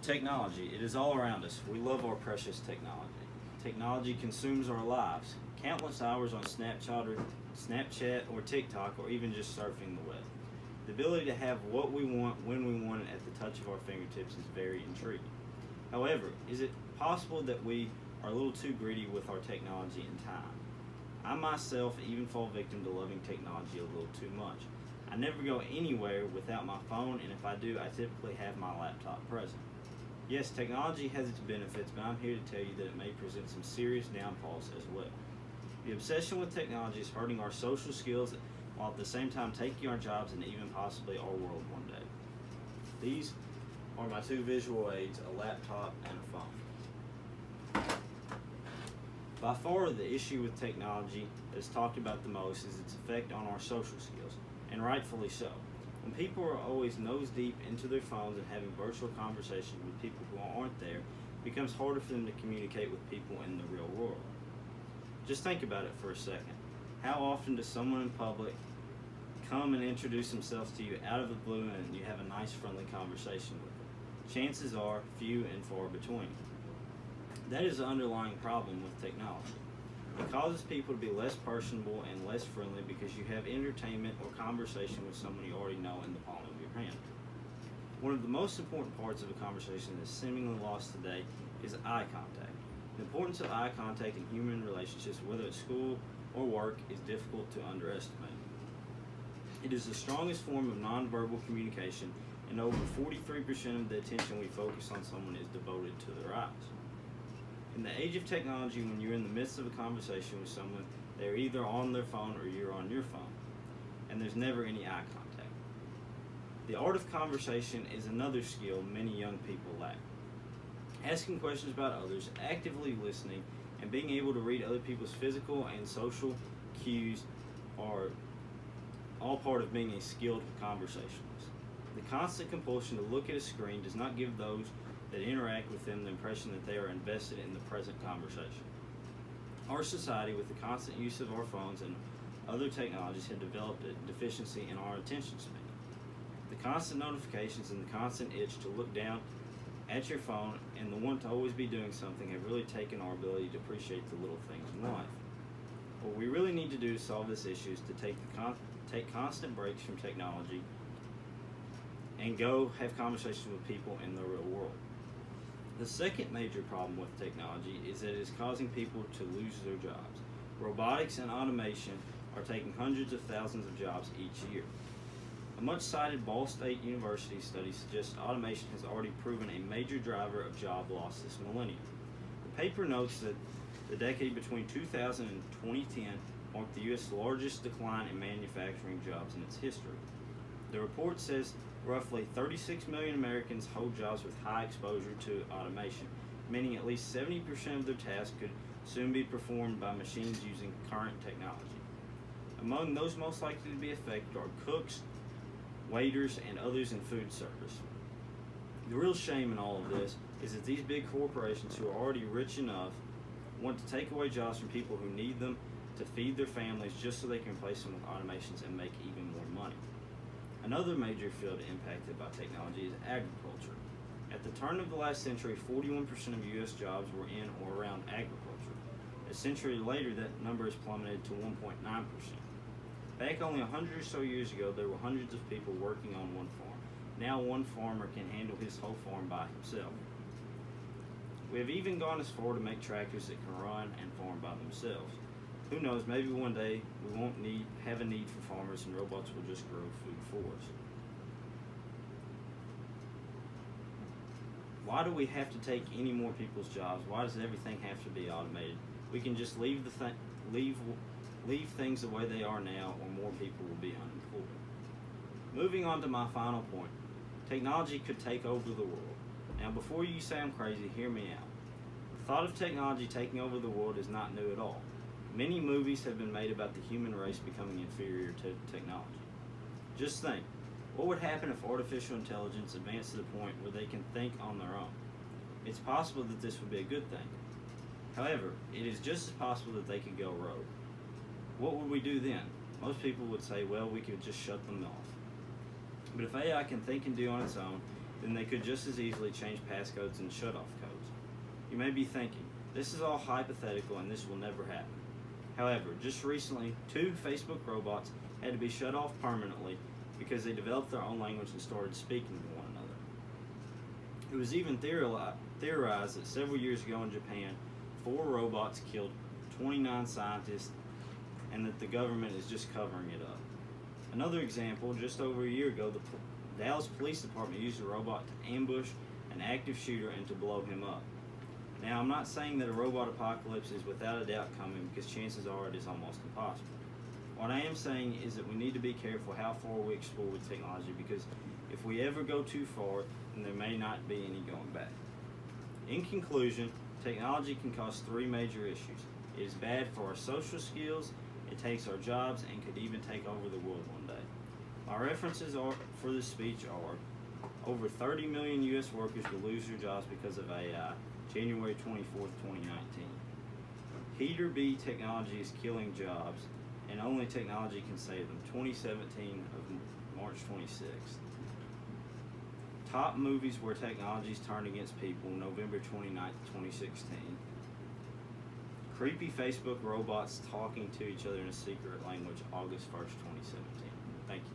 Technology, it is all around us. We love our precious technology. Technology consumes our lives. Countless hours on Snapchat or TikTok or even just surfing the web. The ability to have what we want when we want it at the touch of our fingertips is very intriguing. However, is it possible that we are a little too greedy with our technology and time? I myself even fall victim to loving technology a little too much. I never go anywhere without my phone, and if I do, I typically have my laptop present. Yes, technology has its benefits, but I'm here to tell you that it may present some serious downfalls as well. The obsession with technology is hurting our social skills while at the same time taking our jobs and even possibly our world one day. These are my two visual aids, a laptop and a phone. By far, the issue with technology that's talked about the most is its effect on our social skills, and rightfully so. When people are always nose deep into their phones and having virtual conversations with people who aren't there, it becomes harder for them to communicate with people in the real world. Just think about it for a second. How often does someone in public come and introduce themselves to you out of the blue and you have a nice friendly conversation with them? Chances are few and far between. That is the underlying problem with technology. It causes people to be less personable and less friendly because you have entertainment or conversation with someone you already know in the palm of your hand. One of the most important parts of a conversation that is seemingly lost today is eye contact. The importance of eye contact in human relationships, whether at school or work, is difficult to underestimate. It is the strongest form of nonverbal communication, and over 43% of the attention we focus on someone is devoted to their eyes. In the age of technology, when you're in the midst of a conversation with someone, they're either on their phone or you're on your phone, and there's never any eye contact. The art of conversation is another skill many young people lack. Asking questions about others, actively listening, and being able to read other people's physical and social cues are all part of being a skilled conversationalist. The constant compulsion to look at a screen does not give those that interact with them the impression that they are invested in the present conversation. Our society, with the constant use of our phones and other technologies, have developed a deficiency in our attention span. The constant notifications and the constant itch to look down at your phone and the want to always be doing something have really taken our ability to appreciate the little things in life. What we really need to do to solve this issue is to take constant breaks from technology and go have conversations with people in the real world. The second major problem with technology is that it is causing people to lose their jobs. Robotics and automation are taking hundreds of thousands of jobs each year. A much cited Ball State University study suggests automation has already proven a major driver of job loss this millennium. The paper notes that the decade between 2000 and 2010 marked the U.S. largest decline in manufacturing jobs in its history. The report says roughly 36 million Americans hold jobs with high exposure to automation, meaning at least 70% of their tasks could soon be performed by machines using current technology. Among those most likely to be affected are cooks, waiters, and others in food service. The real shame in all of this is that these big corporations who are already rich enough want to take away jobs from people who need them to feed their families just so they can replace them with automations and make even more money. Another major field impacted by technology is agriculture. At the turn of the last century, 41% of U.S. jobs were in or around agriculture. A century later, that number has plummeted to 1.9%. Back only 100 or so years ago, there were hundreds of people working on one farm. Now one farmer can handle his whole farm by himself. We have even gone as far to make tractors that can run and farm by themselves. Who knows, maybe one day we won't have a need for farmers and robots will just grow food for us. Why do we have to take any more people's jobs? Why does everything have to be automated? We can just leave things the way they are now, or more people will be unemployed. Moving on to my final point, technology could take over the world. Now, before you say I'm crazy, hear me out. The thought of technology taking over the world is not new at all. Many movies have been made about the human race becoming inferior to technology. Just think, what would happen if artificial intelligence advanced to the point where they can think on their own? It's possible that this would be a good thing. However, it is just as possible that they could go rogue. What would we do then? Most people would say, well, we could just shut them off. But if AI can think and do on its own, then they could just as easily change passcodes and shutoff codes. You may be thinking, this is all hypothetical and this will never happen. However, just recently, 2 Facebook robots had to be shut off permanently because they developed their own language and started speaking to one another. It was even theorized that several years ago in Japan, 4 robots killed 29 scientists and that the government is just covering it up. Another example, just over a year ago, the Dallas Police Department used a robot to ambush an active shooter and to blow him up. Now, I'm not saying that a robot apocalypse is without a doubt coming, because chances are it is almost impossible. What I am saying is that we need to be careful how far we explore with technology, because if we ever go too far, then there may not be any going back. In conclusion, technology can cause 3 major issues. It is bad for our social skills, it takes our jobs, and could even take over the world one day. My references for this speech are over 30 million U.S. workers will lose their jobs because of AI, January 24th, 2019. Heater B technology is killing jobs, and only technology can save them, 2017 of March 26th. Top movies where technologies turned against people, November 29th, 2016. Creepy Facebook robots talking to each other in a secret language, August 1st, 2017. Thank you.